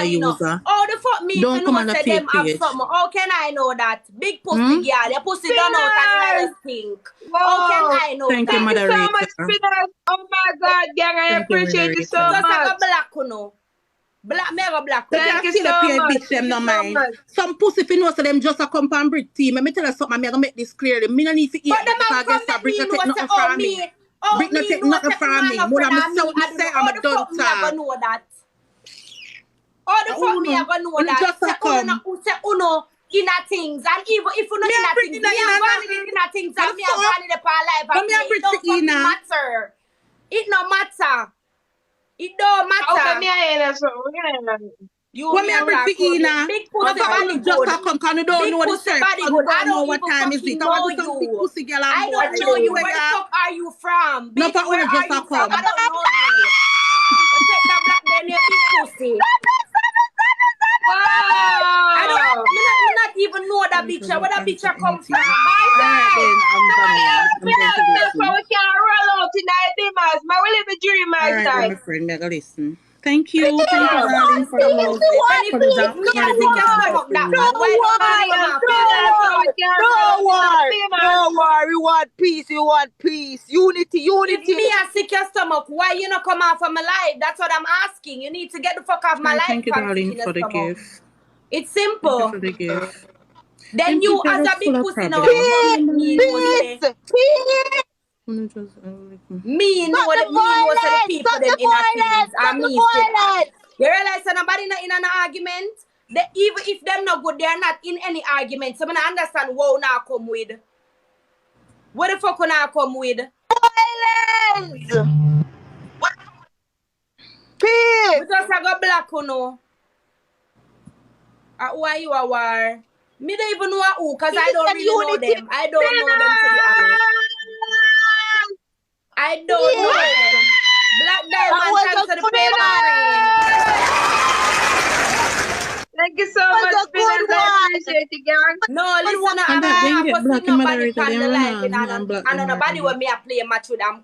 user. Oh, the fuck me Don't if you come know on a say them fake have page. something. How can I know that? Big pussy girl, your pussy done out and you stink. How can I know Thank that? you, moderator. Thank you so much, Spinners. Oh my God, gang, I appreciate you so Just like a much. black, you know. Black, mega black. Thank you see the so pay much. bitch them Thank no you so mind. much. Some pussy if you know so them just a come from Brit team. Let me tell you something, I'm gonna make this clearly. Me no need to eat But them because have guess come what, let Brit me no know take say, nothing oh from me. me, oh Brit no me take know nothing say from man me. a What friend I'm of me. say, I do know. I'm How a the done fuck me I gonna know that? How the fuck me I gonna know When that? just a Say come. say uno inner things, and even if you know Me a inner Brit things, inna me inna a gone in nothing. the inner things, What and the me a fuck? gone in the par life. But And me a it Brit don't fucking inna. matter. It no matter. It don't Okay, matter. me I hear that so. You When me me a a Brit talk about inna. big But pussy fuck body you just good. a come because you don't Big know the pussy sheriff. body And you good. I don't know don't what even time is it. fucking I want know to some big you. pussy girl and I boy. don't know you. Where Where the ya? fuck are you from? No, Bitch, but where where are just you a from? come. I don't know you. But take that black man, you big pussy. I don't. Wow. Me not even know that bitch. Where that bitch come from? Alright then, I'm Yes, going to Spinners, so listen. we can roll out in the dimmers. I will live a dream my Alright then, side. my friend, mega listen. Thank you, Yeah. darling, for the rose. And For if the me a sick your documentary stomach that thing. bad, why don't you come Yes, off your Spinners, life? so we can roll out in the dimmers. No war. We want peace. We want peace. Unity. If me a sick your stomach, why you not come off of my life? That's what I'm asking. You need to get the fuck off my life Thank you, if I'm sick darling, in your for the stomach. gift. It's Thank you simple. for the gift. Then Them you people as a just full big of pussy now, problems. you come make me know Peace. say Peace. me know Stop the that me know say the violence. people Stop them the in a things violence. Stop and the me still violence. you realize that nobody in an argument, they, even if them not good, they are not in any argument. So I understand what now come with. What the fuck now come with? Violence. Peace. We just go black you know. Why you a war? Me don't even know who, cause I Peace don't and really know unity. them. I don't know them to be honest. I don't know them. Black That Diamond, was thanks a for the good paper train. Thank you so That much, was a good Spinners. I one. appreciate you, gang. No, listen, And that I'm then not get gonna see black and nobody moderator, on then the run life on. and And black nobody them when me a play a match with them.